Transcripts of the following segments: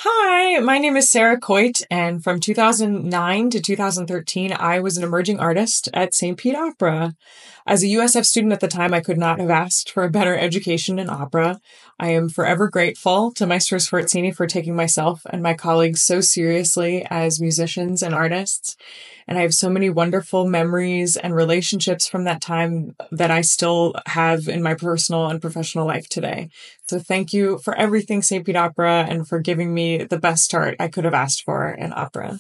Hi, my name is Sarah Coit, and from 2009 to 2013, I was an emerging artist at St. Pete Opera. As a USF student at the time, I could not have asked for a better education in opera. I am forever grateful to Maestro Sforzini for taking myself and my colleagues so seriously as musicians and artists. And I have so many wonderful memories and relationships from that time that I still have in my personal and professional life today. So thank you for everything, St. Pete Opera, and for giving me the best start I could have asked for in opera.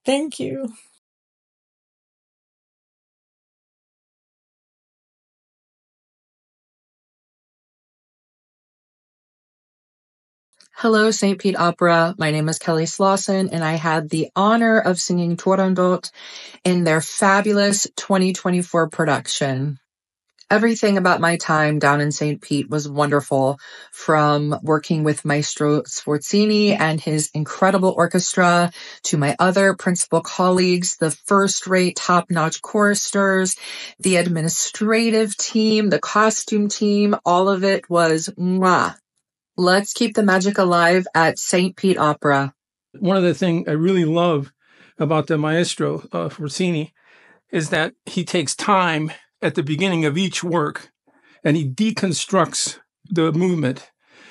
Thank you. Hello, St. Pete Opera. My name is Kelly Slauson, and I had the honor of singing Turandot in their fabulous 2024 production. Everything about my time down in St. Pete was wonderful, from working with Maestro Sforzini and his incredible orchestra to my other principal colleagues, the first-rate, top-notch choristers, the administrative team, the costume team. All of it was mwah. Let's keep the magic alive at St. Pete Opera. One of the things I really love about the maestro, Rossini, is that he takes time at the beginning of each work and he deconstructs the movement.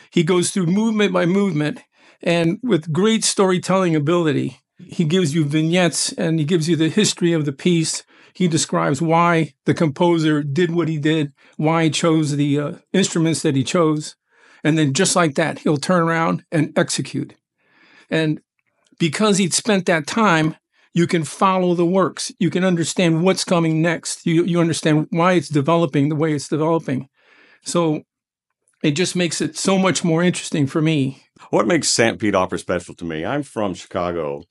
He goes through movement by movement, and with great storytelling ability, he gives you vignettes and he gives you the history of the piece. He describes why the composer did what he did, why he chose the instruments that he chose. And then just like that, he'll turn around and execute. And because he'd spent that time, you can follow the works. You can understand what's coming next. You understand why it's developing the way it's developing. So it just makes it so much more interesting for me. What makes St. Pete Opera special to me? I'm from Chicago,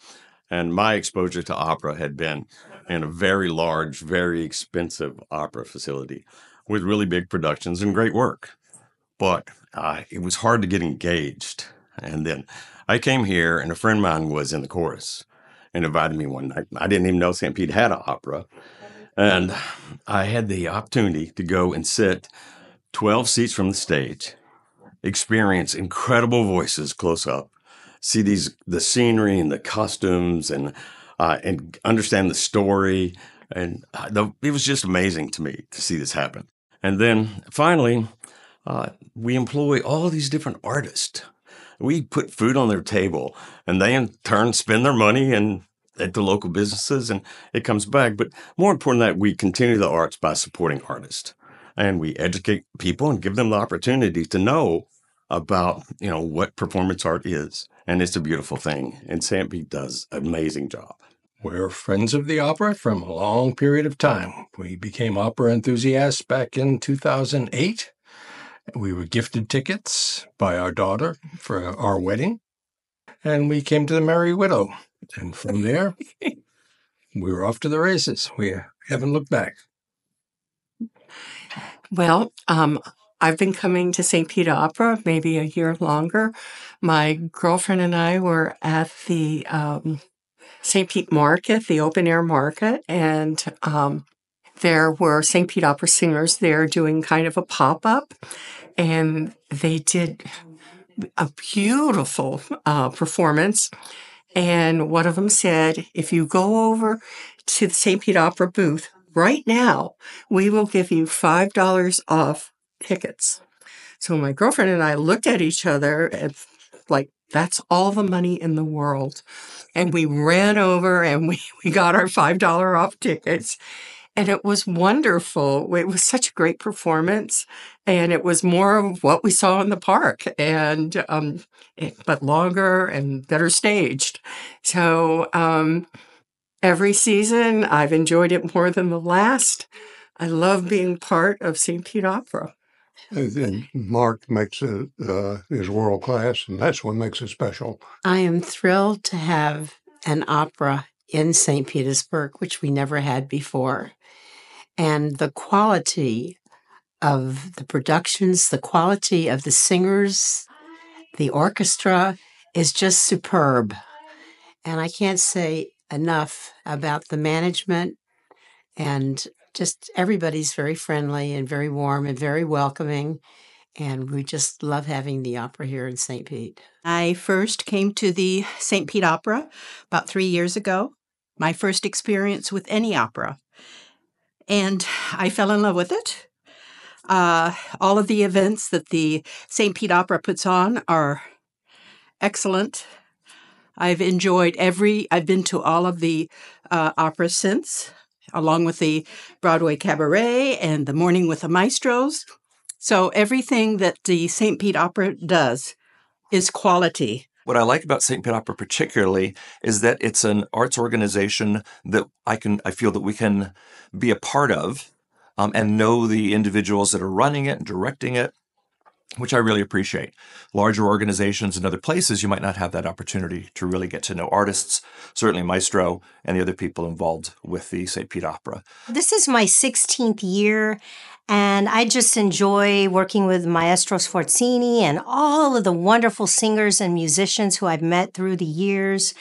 and my exposure to opera had been in a very large, very expensive opera facility with really big productions and great work. But it was hard to get engaged. And then I came here, and a friend of mine was in the chorus and invited me one night. I didn't even know St. Pete had an opera. And I had the opportunity to go and sit 12 seats from the stage, experience incredible voices close up, see the scenery and the costumes, and understand the story. And it was just amazing to me to see this happen. And then finally, we employ all these different artists. We put food on their table, and they in turn spend their money at the local businesses, and it comes back. But more important than that, we continue the arts by supporting artists, and we educate people and give them the opportunity to know about, what performance art is. And it's a beautiful thing. And St. Pete does an amazing job. We're friends of the opera from a long period of time. We became opera enthusiasts back in 2008. We were gifted tickets by our daughter for our wedding, and we came to the Merry Widow. And from there, we were off to the races. We haven't looked back. Well, I've been coming to St. Pete Opera maybe a year longer. My girlfriend and I were at the St. Pete Market, the open air market, and there were St. Pete Opera singers there doing kind of a pop-up, and they did a beautiful performance. And one of them said, if you go over to the St. Pete Opera booth right now, we will give you $5 off tickets. So my girlfriend and I looked at each other and like, that's all the money in the world. And we ran over and we got our $5 off tickets. And it was wonderful. It was such a great performance. And it was more of what we saw in the park, and but longer and better staged. So every season, I've enjoyed it more than the last. I love being part of St. Pete Opera. And Mark makes it is world class, and that's what makes it special. I am thrilled to have an opera in St. Petersburg, which we never had before. And the quality of the productions, the quality of the singers, the orchestra is just superb. And I can't say enough about the management, and just everybody's very friendly and very warm and very welcoming. And we just love having the opera here in St. Pete. I first came to the St. Pete Opera about 3 years ago, my first experience with any opera. And I fell in love with it. All of the events that the St. Pete Opera puts on are excellent. I've been to all of the operas since, along with the Broadway Cabaret and the Morning with the Maestros. So everything that the St. Pete Opera does is quality. What I like about St. Pete Opera particularly is that it's an arts organization that I feel that we can be a part of and know the individuals that are running it and directing it, which I really appreciate. Larger organizations in other places, you might not have that opportunity to really get to know artists, certainly Maestro and the other people involved with the St. Pete Opera. This is my 16th year, and I just enjoy working with Maestro Sforzini and all of the wonderful singers and musicians who I've met through the years.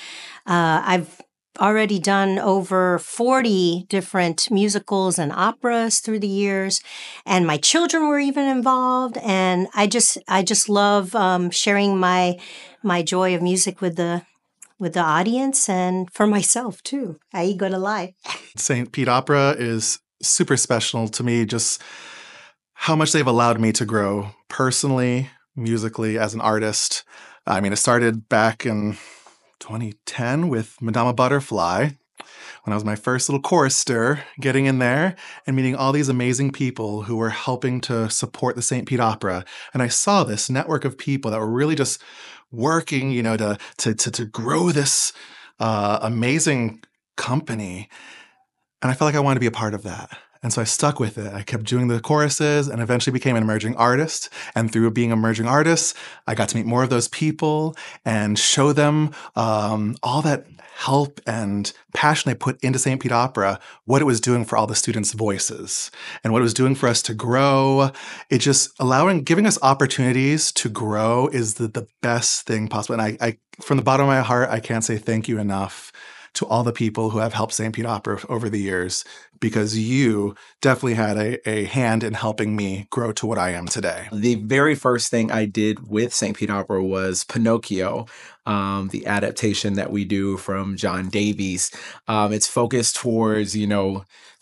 I've already done over 40 different musicals and operas through the years, and my children were even involved. And I just love sharing my joy of music with the audience and for myself too. Ahí go to life. St. Pete Opera is super special to me, just how much they've allowed me to grow personally, musically, as an artist. I mean, it started back in 2010 with Madama Butterfly, when I was my first little chorister, getting in there and meeting all these amazing people who were helping to support the St. Pete Opera. And I saw this network of people that were really just working, to grow this amazing company. And I felt like I wanted to be a part of that. And so I stuck with it. I kept doing the choruses and eventually became an emerging artist. And through being an emerging artist, I got to meet more of those people and show them all that help and passion they put into St. Pete Opera, what it was doing for all the students' voices and what it was doing for us to grow. It just giving us opportunities to grow is the best thing possible. And I, from the bottom of my heart, I can't say thank you enough to all the people who have helped St. Pete Opera over the years, because you definitely had a hand in helping me grow to what I am today. The very first thing I did with St. Pete Opera was Pinocchio, the adaptation that we do from John Davies. It's focused towards,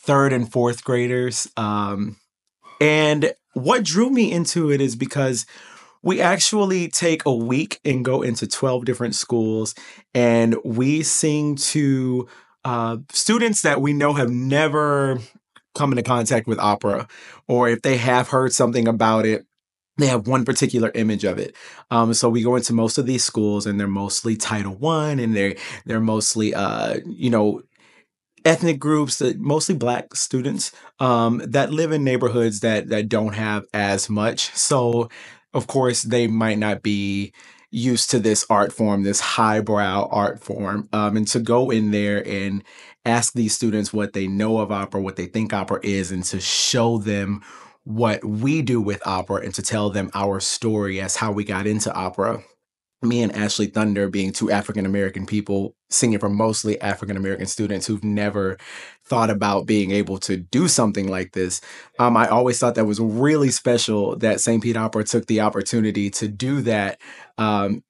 third and fourth graders. And what drew me into it is because we actually take a week and go into 12 different schools, and we sing to students that we know have never come into contact with opera, or if they have heard something about it, they have one particular image of it. So we go into most of these schools, and they're mostly Title I, and they're mostly ethnic groups, mostly Black students that live in neighborhoods that don't have as much. So of course, they might not be used to this art form, this highbrow art form. And to go in there and ask these students what they know of opera, what they think opera is, and to show them what we do with opera and to tell them our story as how we got into opera. Me and Ashley Thunder, being two African-American people singing for mostly African-American students who've never thought about being able to do something like this. I always thought that was really special that St. Pete Opera took the opportunity to do that. And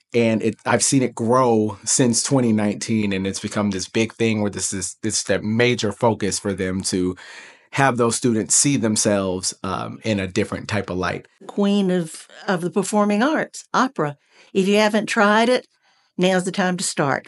I've seen it grow since 2019, and it's become this big thing where this is that major focus for them to have those students see themselves in a different type of light. Queen of the performing arts, opera. If you haven't tried it, now's the time to start.